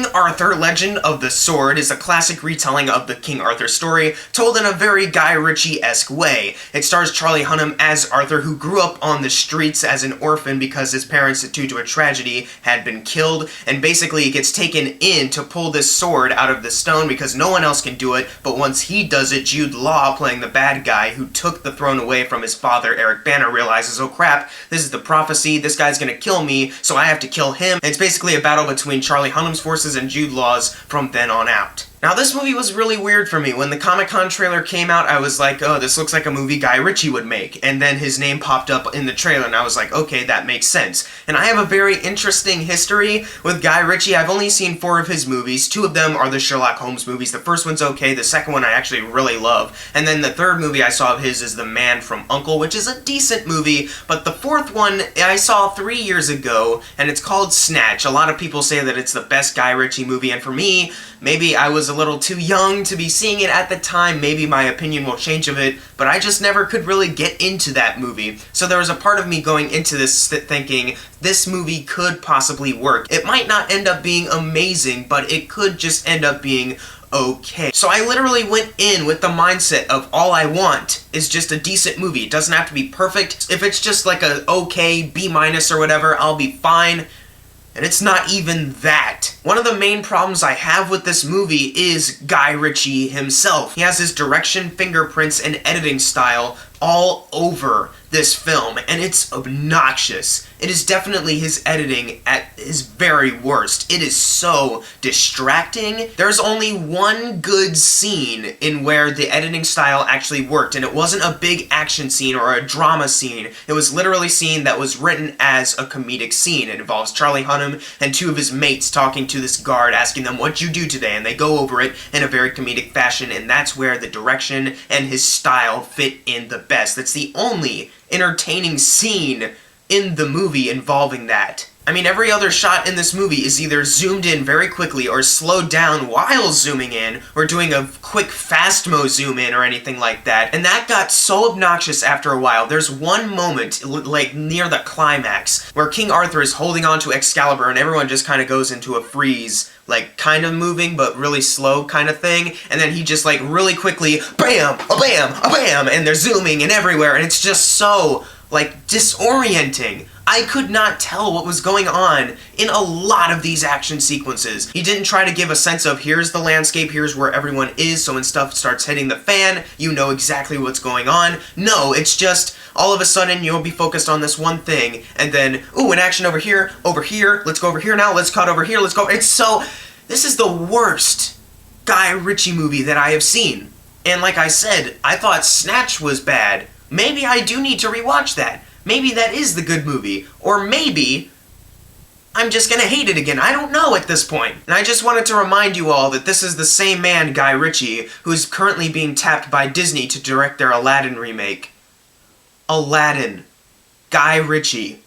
King Arthur, Legend of the Sword is a classic retelling of the King Arthur story, told in a very Guy Ritchie-esque way. It stars Charlie Hunnam as Arthur, who grew up on the streets as an orphan because his parents, due to a tragedy, had been killed, and basically he gets taken in to pull this sword out of the stone because no one else can do it, but once he does it, Jude Law, playing the bad guy who took the throne away from his father, Eric Bana, realizes, oh crap, this is the prophecy, this guy's gonna kill me, so I have to kill him. And it's basically a battle between Charlie Hunnam's forces and Jude Law's from then on out. Now, this movie was really weird for me. When the Comic-Con trailer came out, I was like, oh, this looks like a movie Guy Ritchie would make. And then his name popped up in the trailer, and I was like, okay, that makes sense. And I have a very interesting history with Guy Ritchie. I've only seen 4 of his movies. 2 of them are the Sherlock Holmes movies. The first one's okay, the second one I actually really love. And then the third movie I saw of his is The Man from U.N.C.L.E., which is a decent movie. But the 4th one I saw 3 years ago, and it's called Snatch. A lot of people say that it's the best Guy Ritchie movie, and for me, maybe I was a little too young to be seeing it at the time, maybe my opinion will change of it, but I just never could really get into that movie. So there was a part of me going into this thinking, this movie could possibly work. It might not end up being amazing, but it could just end up being okay. So I literally went in with the mindset of all I want is just a decent movie. It doesn't have to be perfect. If it's just like a okay, B- or whatever, I'll be fine. And it's not even that. One of the main problems I have with this movie is Guy Ritchie himself. He has his direction, fingerprints, and editing style all over this film, and it's obnoxious. It is definitely his editing at his very worst. It is so distracting. There's only one good scene in where the editing style actually worked, and it wasn't a big action scene or a drama scene. It was literally a scene that was written as a comedic scene. It involves Charlie Hunnam and 2 of his mates talking to this guard, asking them, what'd you do today? And they go over it in a very comedic fashion, and that's where the direction and his style fit in the best. That's the only entertaining scene in the movie involving that. I mean, every other shot in this movie is either zoomed in very quickly or slowed down while zooming in, or doing a quick fast-mo zoom in or anything like that. And that got so obnoxious after a while. There's one moment, like near the climax, where King Arthur is holding on to Excalibur and everyone just kind of goes into a freeze, like kind of moving but really slow kind of thing, and then he just like really quickly, bam, a bam, a bam, and they're zooming and everywhere, and it's just so like disorienting. I could not tell what was going on in a lot of these action sequences. He didn't try to give a sense of here's the landscape, here's where everyone is, so when stuff starts hitting the fan, you know exactly what's going on. No, it's just all of a sudden you'll be focused on this one thing, and then, ooh, an action over here, let's go over here now, let's cut over here, let's go. It's so, this is the worst Guy Ritchie movie that I have seen. And like I said, I thought Snatch was bad. Maybe I do need to rewatch that. Maybe that is the good movie. Or maybe I'm just gonna hate it again. I don't know at this point. And I just wanted to remind you all that this is the same man, Guy Ritchie, who is currently being tapped by Disney to direct their Aladdin remake. Aladdin. Guy Ritchie.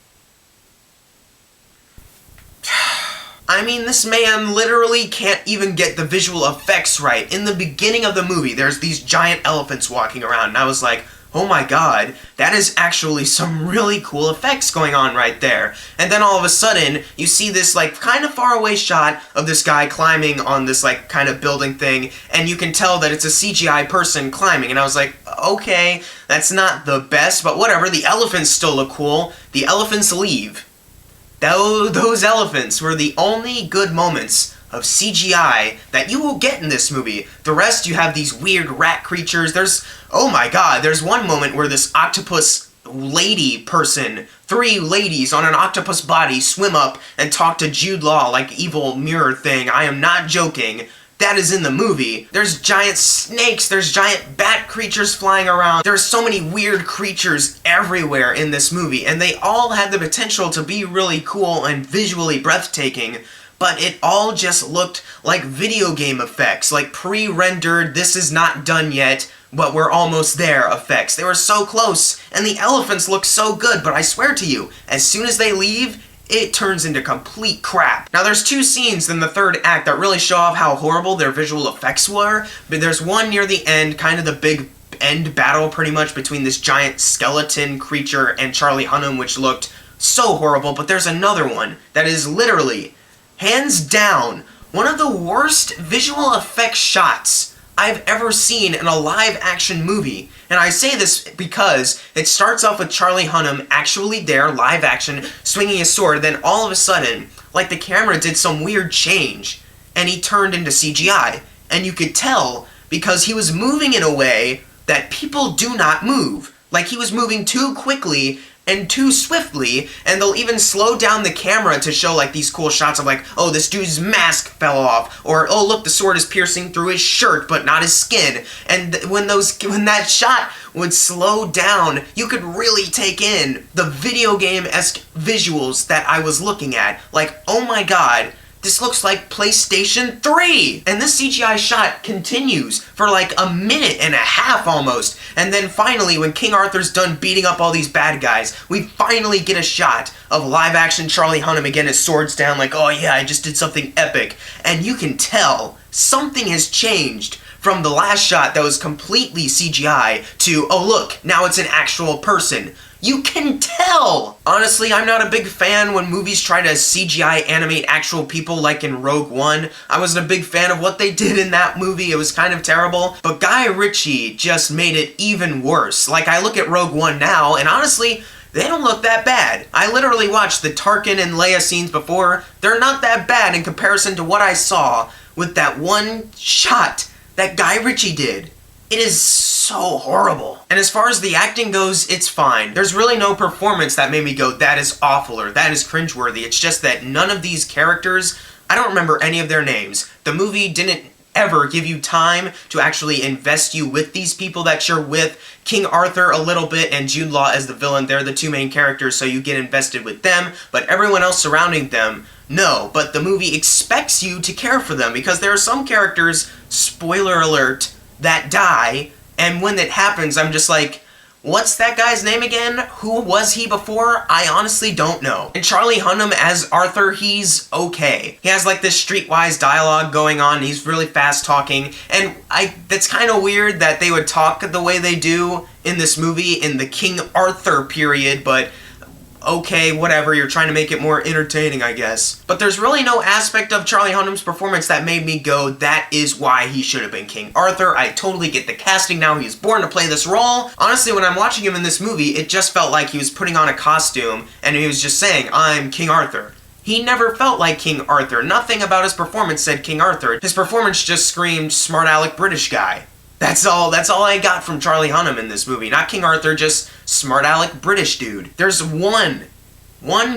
I mean, this man literally can't even get the visual effects right. In the beginning of the movie, there's these giant elephants walking around, and I was like, oh my god, that is actually some really cool effects going on right there. And then all of a sudden, you see this like kind of far away shot of this guy climbing on this like kind of building thing, and you can tell that it's a CGI person climbing, and I was like, okay, that's not the best, but whatever, the elephants still look cool. The elephants leave. Those elephants were the only good moments of CGI that you will get in this movie. The rest, you have these weird rat creatures. Oh my god, there's one moment where this octopus lady person, 3 ladies on an octopus body, swim up and talk to Jude Law like evil mirror thing. I am not joking. That is in the movie. There's giant snakes, there's giant bat creatures flying around. There's so many weird creatures everywhere in this movie, and they all had the potential to be really cool and visually breathtaking, but it all just looked like video game effects, like pre-rendered, this is not done yet, but we're almost there effects. They were so close, and the elephants look so good, but I swear to you, as soon as they leave, it turns into complete crap. Now there's 2 scenes in the 3rd act that really show off how horrible their visual effects were, but there's one near the end, kind of the big end battle pretty much between this giant skeleton creature and Charlie Hunnam, which looked so horrible, but there's another one that is literally, hands down, one of the worst visual effects shots I've ever seen in a live action movie. And I say this because it starts off with Charlie Hunnam actually there, live action, swinging his sword, then all of a sudden, like the camera did some weird change, and he turned into CGI. And you could tell because he was moving in a way that people do not move. Like he was moving too quickly and too swiftly, and they'll even slow down the camera to show like these cool shots of like, oh, this dude's mask fell off, or oh, look, the sword is piercing through his shirt but not his skin. And when that shot would slow down, you could really take in the video game-esque visuals that I was looking at. Like, oh my god, this looks like PlayStation 3! And this CGI shot continues for like a minute and a half almost. And then finally, when King Arthur's done beating up all these bad guys, we finally get a shot of live action Charlie Hunnam again, his sword's down like, oh yeah, I just did something epic. And you can tell something has changed from the last shot that was completely CGI to, oh look, now it's an actual person. You can tell! Honestly, I'm not a big fan when movies try to CGI animate actual people like in Rogue One. I wasn't a big fan of what they did in that movie, it was kind of terrible. But Guy Ritchie just made it even worse. Like, I look at Rogue One now, and honestly, they don't look that bad. I literally watched the Tarkin and Leia scenes before. They're not that bad in comparison to what I saw with that one shot that Guy Ritchie did. It is so horrible. And as far as the acting goes, it's fine. There's really no performance that made me go, that is awful, or that is cringeworthy. It's just that none of these characters, I don't remember any of their names. The movie didn't ever give you time to actually invest you with these people that you're with. King Arthur a little bit and Jude Law as the villain, they're the two main characters, so you get invested with them, but everyone else surrounding them, no. But the movie expects you to care for them, because there are some characters, spoiler alert, that die, and when that happens, I'm just like, what's that guy's name again? Who was he before? I honestly don't know. And Charlie Hunnam as Arthur, he's okay. He has like this streetwise dialogue going on, he's really fast talking, and that's kind of weird that they would talk the way they do in this movie in the King Arthur period, but okay, whatever, you're trying to make it more entertaining, I guess. But there's really no aspect of Charlie Hunnam's performance that made me go, that is why he should have been King Arthur. I totally get the casting now, he was born to play this role. Honestly, when I'm watching him in this movie, it just felt like he was putting on a costume and he was just saying, I'm King Arthur. He never felt like King Arthur. Nothing about his performance said King Arthur. His performance just screamed smart aleck British guy. That's all I got from Charlie Hunnam in this movie. Not King Arthur, just smart aleck British dude. There's one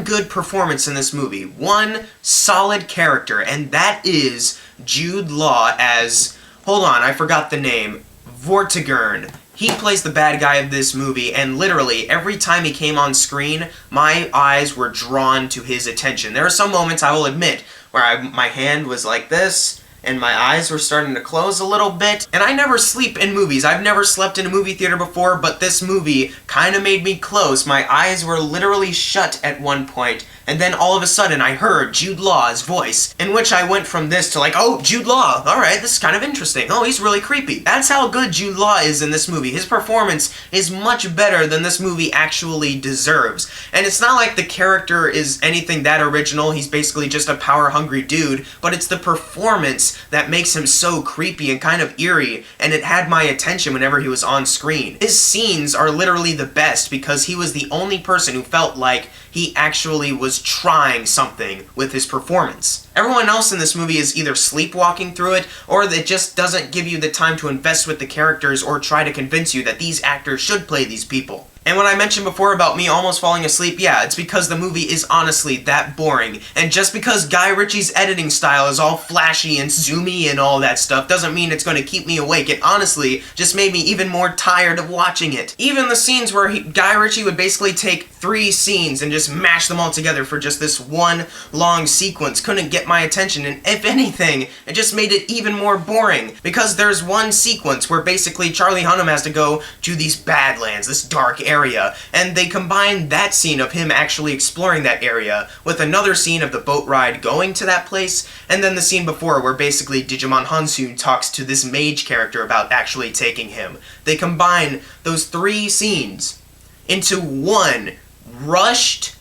good performance in this movie. One solid character, and that is Jude Law as, hold on, I forgot the name, Vortigern. He plays the bad guy of this movie, and literally, every time he came on screen, my eyes were drawn to his attention. There are some moments, I will admit, where my hand was like this, and my eyes were starting to close a little bit. And I never sleep in movies. I've never slept in a movie theater before, but this movie kind of made me close. My eyes were literally shut at one point, and then all of a sudden I heard Jude Law's voice, in which I went from this to like, oh, Jude Law, alright, this is kind of interesting. Oh, he's really creepy. That's how good Jude Law is in this movie. His performance is much better than this movie actually deserves. And it's not like the character is anything that original, he's basically just a power-hungry dude, but it's the performance that makes him so creepy and kind of eerie, and it had my attention whenever he was on screen. His scenes are literally the best because he was the only person who felt like he actually was trying something with his performance. Everyone else in this movie is either sleepwalking through it, or it just doesn't give you the time to invest with the characters or try to convince you that these actors should play these people. And when I mentioned before about me almost falling asleep, yeah, it's because the movie is honestly that boring. And just because Guy Ritchie's editing style is all flashy and zoomy and all that stuff doesn't mean it's going to keep me awake. It honestly just made me even more tired of watching it. Even the scenes where Guy Ritchie would basically take 3 scenes and just mash them all together for just this one long sequence couldn't get my attention, and if anything, it just made it even more boring. Because there's one sequence where basically Charlie Hunnam has to go to these Badlands, this dark area, and they combine that scene of him actually exploring that area with another scene of the boat ride going to that place, and then the scene before where basically Digimon Hansun talks to this mage character about actually taking him. They combine those 3 scenes into one rushed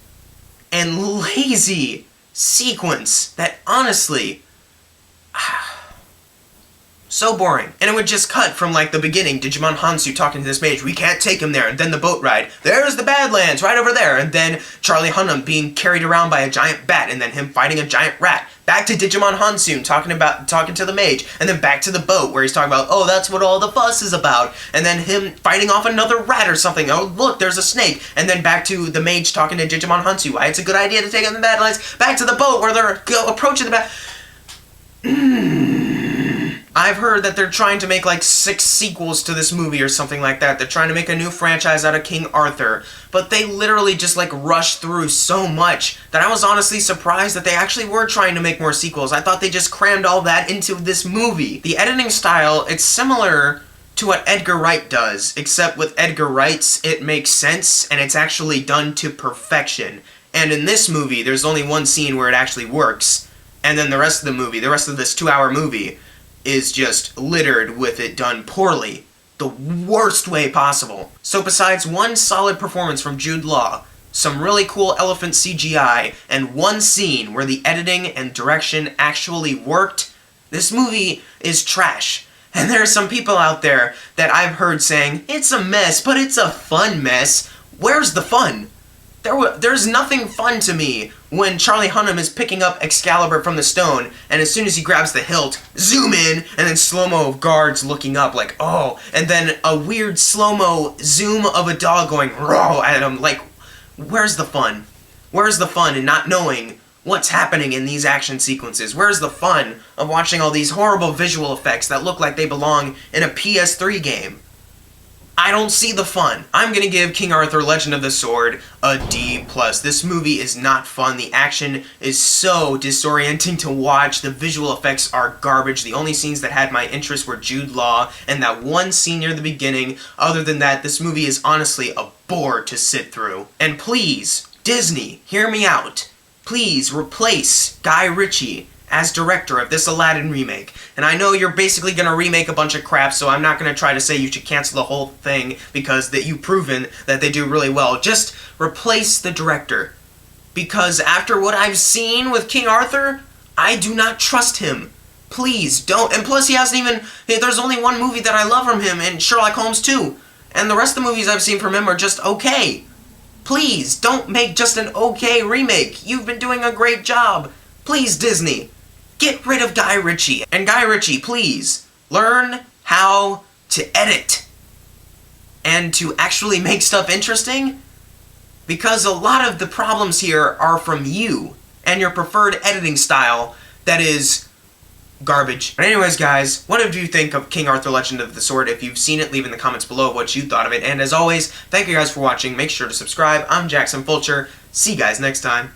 and lazy sequence that honestly So boring. And it would just cut from like the beginning, Digimon Hansu talking to this mage, we can't take him there, and then the boat ride, there's the Badlands right over there, and then Charlie Hunnam being carried around by a giant bat, and then him fighting a giant rat. Back to Digimon Hansu talking to the mage, and then back to the boat where he's talking about, oh, that's what all the fuss is about, and then him fighting off another rat or something, oh, look, there's a snake, and then back to the mage talking to Digimon Hansu, why it's a good idea to take on the Badlands, back to the boat where they're approaching the bat. I've heard that they're trying to make like 6 sequels to this movie or something like that. They're trying to make a new franchise out of King Arthur. But they literally just like rushed through so much that I was honestly surprised that they actually were trying to make more sequels. I thought they just crammed all that into this movie. The editing style, it's similar to what Edgar Wright does, except with Edgar Wright's it makes sense and it's actually done to perfection. And in this movie, there's only one scene where it actually works. And then the rest of the movie, the rest of this 2-hour movie, is just littered with it done poorly. The worst way possible. So besides one solid performance from Jude Law, some really cool elephant CGI, and one scene where the editing and direction actually worked, this movie is trash. And there are some people out there that I've heard saying, it's a mess, but it's a fun mess. Where's the fun? There's nothing fun to me when Charlie Hunnam is picking up Excalibur from the stone, and as soon as he grabs the hilt, zoom in, and then slow-mo of guards looking up like, oh, and then a weird slow-mo zoom of a dog going, roar at him, like, where's the fun? Where's the fun in not knowing what's happening in these action sequences? Where's the fun of watching all these horrible visual effects that look like they belong in a PS3 game? I don't see the fun. I'm gonna give King Arthur Legend of the Sword a D+. This movie is not fun. The action is so disorienting to watch. The visual effects are garbage. The only scenes that had my interest were Jude Law and that one scene near the beginning. Other than that, this movie is honestly a bore to sit through. And please, Disney, hear me out. Please replace Guy Ritchie as director of this Aladdin remake. And I know you're basically going to remake a bunch of crap, so I'm not going to try to say you should cancel the whole thing because that you've proven that they do really well. Just replace the director. Because after what I've seen with King Arthur, I do not trust him. Please, don't. And plus, he hasn't even... There's only one movie that I love from him, and Sherlock Holmes 2. And the rest of the movies I've seen from him are just okay. Please, don't make just an okay remake. You've been doing a great job. Please, Disney. Get rid of Guy Ritchie. And Guy Ritchie, please, learn how to edit. And to actually make stuff interesting. Because a lot of the problems here are from you. And your preferred editing style that is garbage. But anyways, guys, what did you think of King Arthur Legend of the Sword? If you've seen it, leave in the comments below what you thought of it. And as always, thank you guys for watching. Make sure to subscribe. I'm Jackson Fulcher. See you guys next time.